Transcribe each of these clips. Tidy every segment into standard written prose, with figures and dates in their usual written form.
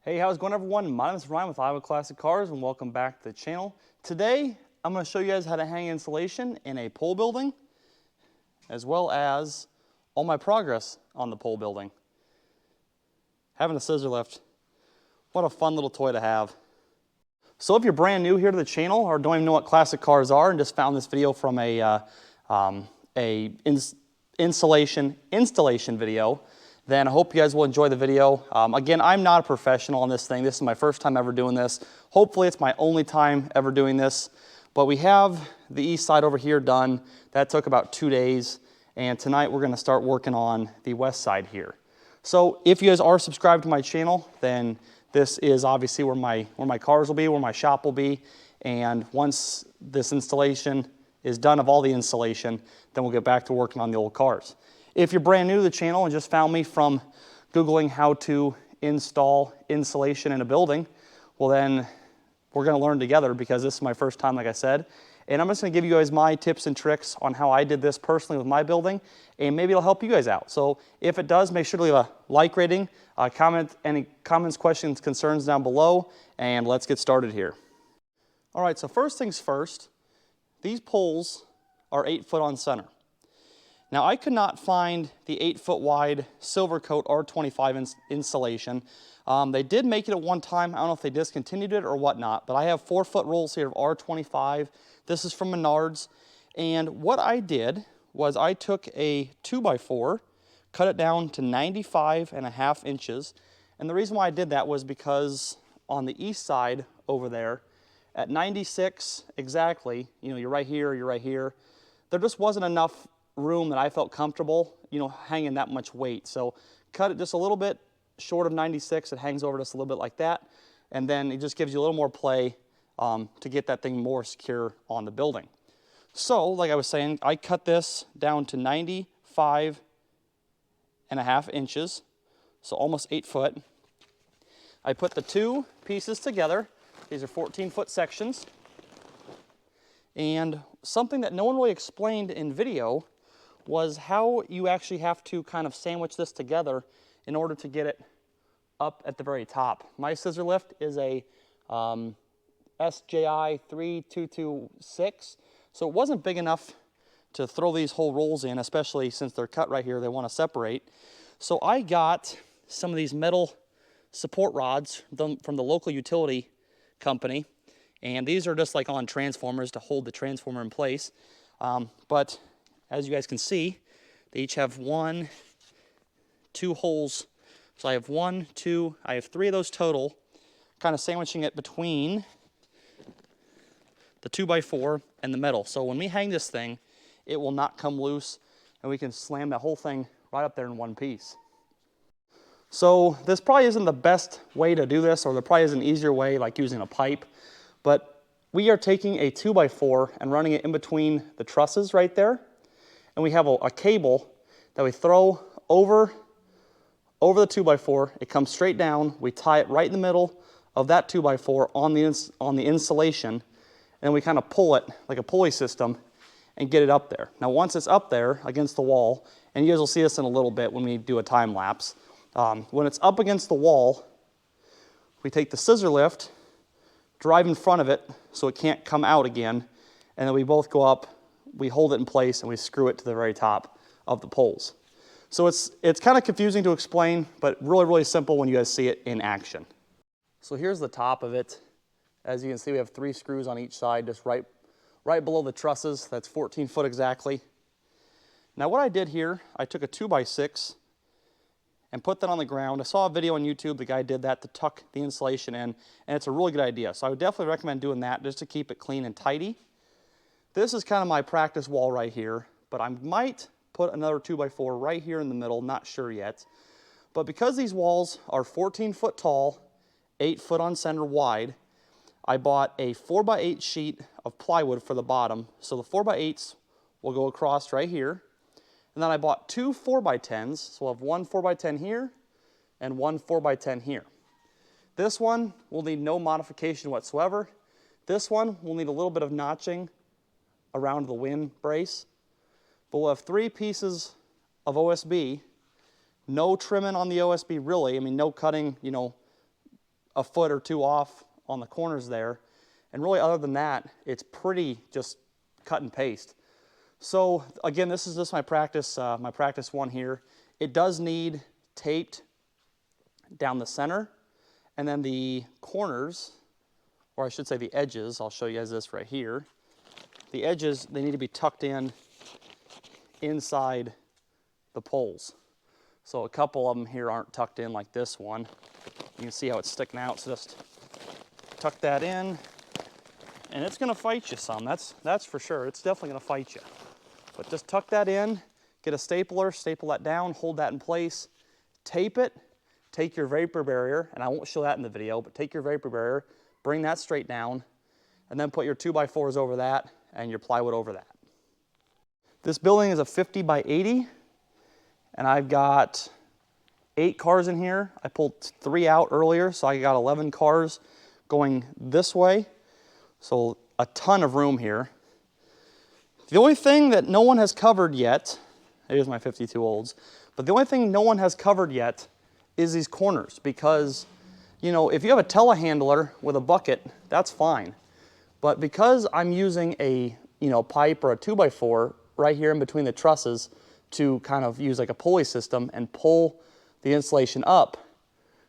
Hey, how's it going, everyone? My name is Ryan with IowaClassicCars, and welcome back to the channel. Today, I'm going to show you guys how to hang insulation in a pole building, as well as all my progress on the pole building. Having a scissor lift, what a fun little toy to have. So if you're brand new here to the channel or don't even know what classic cars are and just found this video from a installation video, then I hope you guys will enjoy the video. Again, I'm not a professional on this thing. This is my first time ever doing this. Hopefully it's my only time ever doing this. But we have the east side over here done. That took about 2 days. And tonight we're going to start working on the west side here. So if you guys are subscribed to my channel, then this is obviously where my cars will be, where my shop will be. And once this installation is done of all the installation, then we'll get back to working on the old cars. If you're brand new to the channel and just found me from Googling how to install insulation in a building, well then we're going to learn together because this is my first time, like I said. And I'm just going to give you guys my tips and tricks on how I did this personally with my building, and maybe it'll help you guys out. So if it does, make sure to leave a like rating, comment any comments, questions, concerns down below, and let's get started here. All right, so first things first, these poles are 8 foot on center. Now I could not find the 8 foot wide silver coat R25 insulation. They did make it at one time. I don't know if they discontinued it or whatnot, but I have 4 foot rolls here of R25. This is from Menards. And what I did was I took a 2x4, cut it down to 95.5 inches. And the reason why I did that was because on the east side over there, at 96 exactly, you're right here, there just wasn't enough room that I felt comfortable, hanging that much weight. So cut it just a little bit short of 96. It hangs over just a little bit like that. And then it just gives you a little more play to get that thing more secure on the building. So like I was saying, I cut this down to 95.5 inches, so almost 8 foot. I put the two pieces together. These are 14-foot sections. And something that no one really explained in video was how you actually have to kind of sandwich this together in order to get it up at the very top. My scissor lift is a SJI 3226, so it wasn't big enough to throw these whole rolls in, especially since they're cut right here, they want to separate. So I got some of these metal support rods from the local utility company, and these are just like on transformers to hold the transformer in place. But as you guys can see, they each have 1, 2 holes. So I have 1, 2, I have 3 of those total, kind of sandwiching it between the 2x4 and the metal. So when we hang this thing, it will not come loose, and we can slam that whole thing right up there in one piece. So this probably isn't the best way to do this, or there probably is an easier way, like using a pipe, but we are taking a 2x4 and running it in between the trusses right there. And we have a cable that we throw over the 2x4. It comes straight down. We tie it right in the middle of that 2x4 on the insulation. And then we kind of pull it like a pulley system and get it up there. Now once it's up there against the wall, and you guys will see this in a little bit when we do a time lapse, when it's up against the wall, we take the scissor lift, drive in front of it so it can't come out again, and then we both go up, we hold it in place, and we screw it to the very top of the poles. So it's kind of confusing to explain, but really, really simple when you guys see it in action. So here's the top of it. As you can see, we have 3 screws on each side, just right below the trusses. That's 14 foot exactly. Now what I did here, I took a 2x6 and put that on the ground. I saw a video on YouTube, the guy did that to tuck the insulation in, and it's a really good idea. So I would definitely recommend doing that just to keep it clean and tidy. This is kind of my practice wall right here, but I might put another 2x4 right here in the middle, not sure yet. But because these walls are 14 foot tall, 8 foot on center wide, I bought a 4x8 sheet of plywood for the bottom. So the 4x8s will go across right here. And then I bought 2 4x10s, so we'll have 1 4x10 here and 1 4x10 here. This one will need no modification whatsoever. This one will need a little bit of notching around the wind brace. But we'll have 3 pieces of OSB, no trimming on the OSB really, I mean no cutting, a foot or two off on the corners there. And really other than that, it's pretty just cut and paste. So again, this is just my practice one here. It does need taped down the center, and then the corners, or I should say the edges, I'll show you guys this right here. The edges, they need to be tucked in inside the poles. So a couple of them here aren't tucked in like this one. You can see how it's sticking out, so just tuck that in, and it's gonna fight you some, that's for sure. It's definitely gonna fight you. But just tuck that in, get a stapler, staple that down, hold that in place, tape it, take your vapor barrier, and I won't show that in the video, but take your vapor barrier, bring that straight down, and then put your 2x4s over that and your plywood over that. This building is a 50 by 80, and I've got 8 cars in here. I pulled 3 out earlier, so I got 11 cars going this way. So a ton of room here. The only thing that no one has covered yet, here's my 52 olds, but the only thing no one has covered yet is these corners, because, you know, if you have a telehandler with a bucket, that's fine. But because I'm using a, you know, pipe or a 2x4 right here in between the trusses to kind of use like a pulley system and pull the insulation up,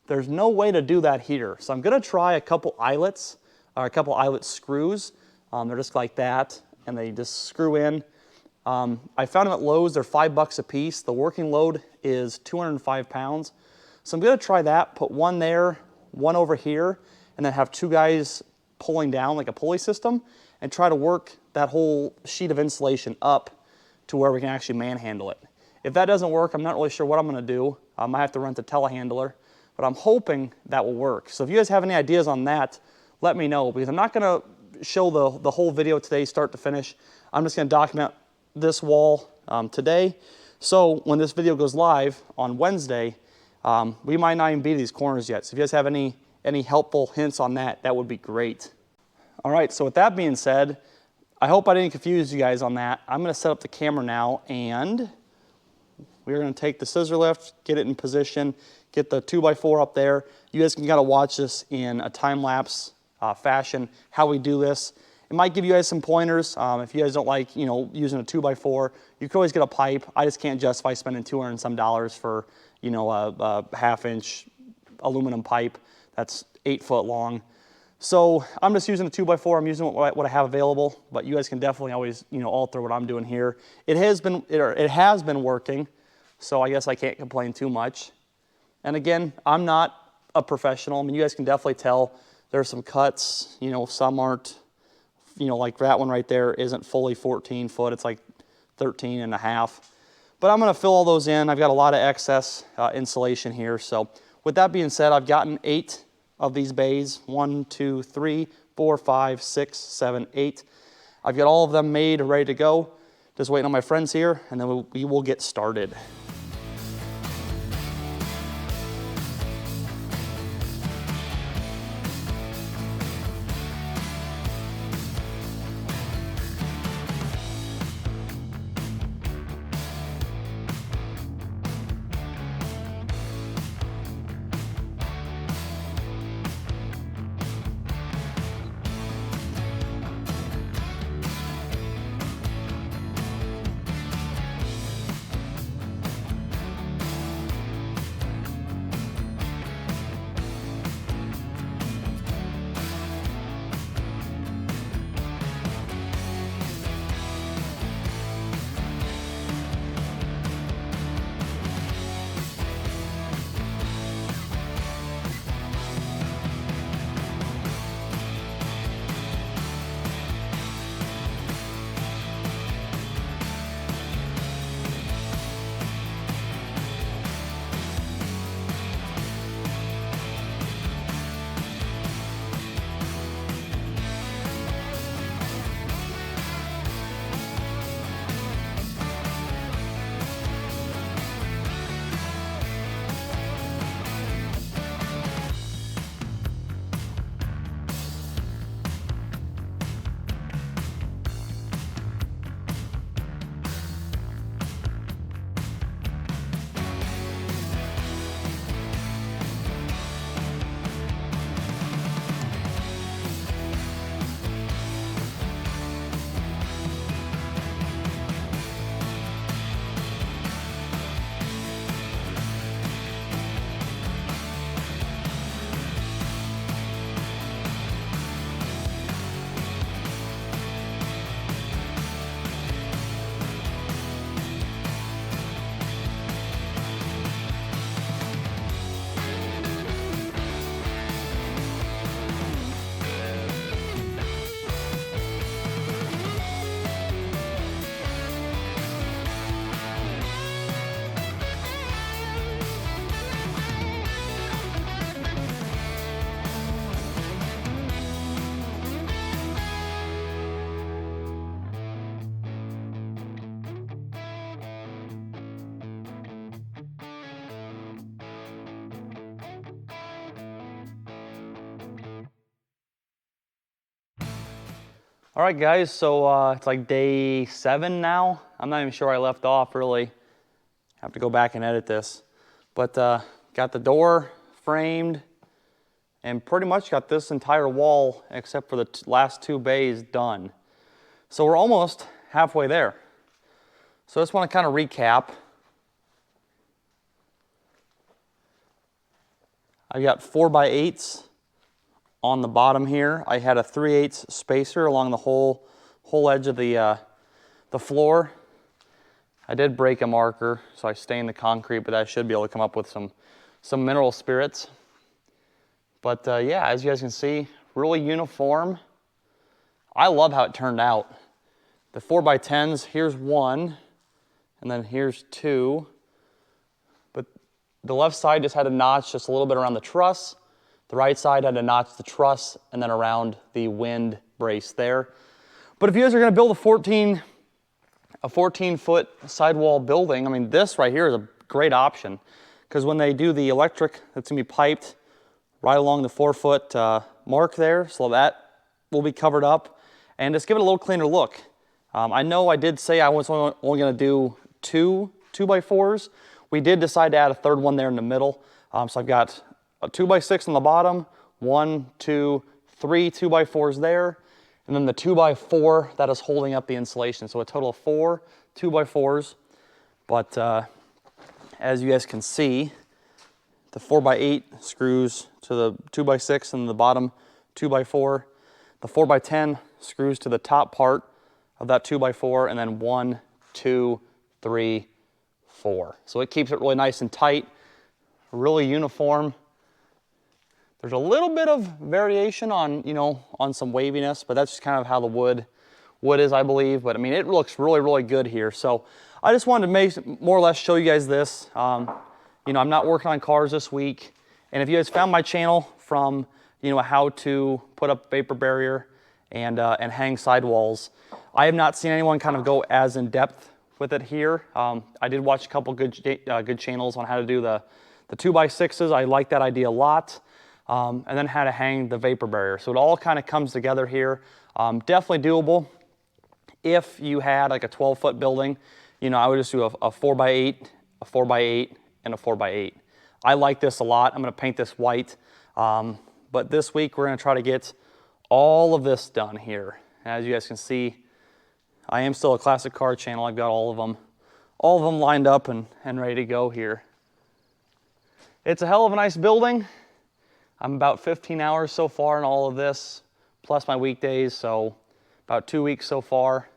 there's no way to do that here. So I'm gonna try a couple eyelets, or a couple eyelet screws. They're just like that, and they just screw in. I found them at Lowe's, they're $5 a piece. The working load is 205 pounds. So I'm gonna try that, put one there, one over here, and then have 2 guys pulling down like a pulley system, and try to work that whole sheet of insulation up to where we can actually manhandle it. If that doesn't work, I'm not really sure what I'm gonna do. I might have to rent a telehandler, but I'm hoping that will work. So if you guys have any ideas on that, let me know, because I'm not gonna show the whole video today, start to finish. I'm just gonna document this wall today. So when this video goes live on Wednesday, we might not even be to these corners yet. So if you guys have any helpful hints on that, that would be great. All right, so with that being said, I hope I didn't confuse you guys on that. I'm gonna set up the camera now, and we're gonna take the scissor lift, get it in position, get the 2x4 up there. You guys can kind of watch this in a time-lapse fashion, how we do this. It might give you guys some pointers. If you guys don't like, you know, using a 2x4, you can always get a pipe. I just can't justify spending $200 and some for, you know, a half-inch aluminum pipe that's 8 foot long. So I'm just using a 2x4. I'm using what I have available, but you guys can definitely always, you know, alter what I'm doing here. It has been working, so I guess I can't complain too much. And again, I'm not a professional. I mean, you guys can definitely tell there's some cuts, you know, some aren't, you know, like that one right there isn't fully 14 foot. It's like 13 and a half. But I'm gonna fill all those in. I've got a lot of excess insulation here. So with that being said, I've gotten 8 of these bays. 1, 2, 3, 4, 5, 6, 7, 8. I've got all of them made, ready to go. Just waiting on my friends here, and then we will get started. All right, guys, so it's like day 7 now. I'm not even sure where I left off, really. Have to go back and edit this. But got the door framed and pretty much got this entire wall, except for the last 2 bays, done. So we're almost halfway there. So I just want to kind of recap. I got 4x8s on the bottom here. I had a 3/8 spacer along the whole edge of the floor. I did break a marker, so I stained the concrete, but I should be able to come up with some mineral spirits. But yeah, as you guys can see, really uniform. I love how it turned out. The 4x10s, here's 1, and then here's 2. But the left side just had a notch just a little bit around the truss. The right side had to notch the truss and then around the wind brace there. But if you guys are going to build a 14-foot sidewall building, I mean, this right here is a great option, because when they do the electric, that's going to be piped right along the 4-foot mark there, so that will be covered up, and just give it a little cleaner look. I know I did say I was only going to do 2 2x4s. We did decide to add a third one there in the middle, so I've got a 2x6 on the bottom, 1, 2, 3 2x4s there, and then the 2x4 that is holding up the insulation. So a total of 4 2x4s. But as you guys can see, the 4x8 screws to the 2x6 and the bottom 2x4. The 4x10 screws to the top part of that 2x4, and then 1, 2, 3, 4. So it keeps it really nice and tight, really uniform. There's a little bit of variation on, you know, on some waviness, but that's just kind of how the wood is, I believe. But I mean, it looks really, really good here. So I just wanted to more or less show you guys this. You know, I'm not working on cars this week. And if you guys found my channel from, you know, how to put up vapor barrier and hang sidewalls, I have not seen anyone kind of go as in depth with it here. I did watch a couple good channels on how to do the 2x6s. I like that idea a lot. And then how to hang the vapor barrier. So it all kind of comes together here. Definitely doable. If you had like a 12-foot building, you know, I would just do a 4x8, a 4x8, and a 4x8. I like this a lot. I'm going to paint this white. But this week we're going to try to get all of this done here. As you guys can see, I am still a classic car channel. I've got all of them lined up and ready to go here. It's a hell of a nice building. I'm about 15 hours so far in all of this, plus my weekdays, so about 2 weeks so far.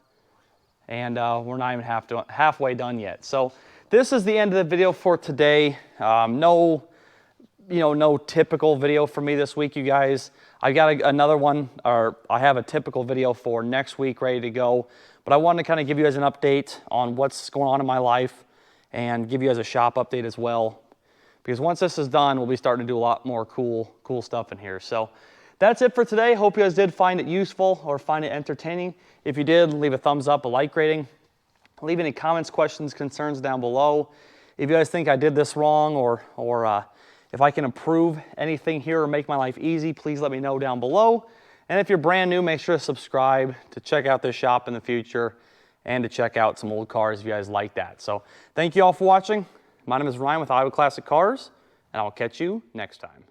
And we're not even halfway done yet. So this is the end of the video for today. No typical video for me this week, you guys. I got another one, or I have a typical video for next week ready to go. But I wanted to kind of give you guys an update on what's going on in my life and give you guys a shop update as well. Because once this is done, we'll be starting to do a lot more cool stuff in here. So that's it for today. Hope you guys did find it useful or find it entertaining. If you did, leave a thumbs up, a like rating. Leave any comments, questions, concerns down below. If you guys think I did this wrong or if I can improve anything here or make my life easy, please let me know down below. And if you're brand new, make sure to subscribe to check out this shop in the future and to check out some old cars if you guys like that. So thank you all for watching. My name is Ryan with IowaClassicCars, and I'll catch you next time.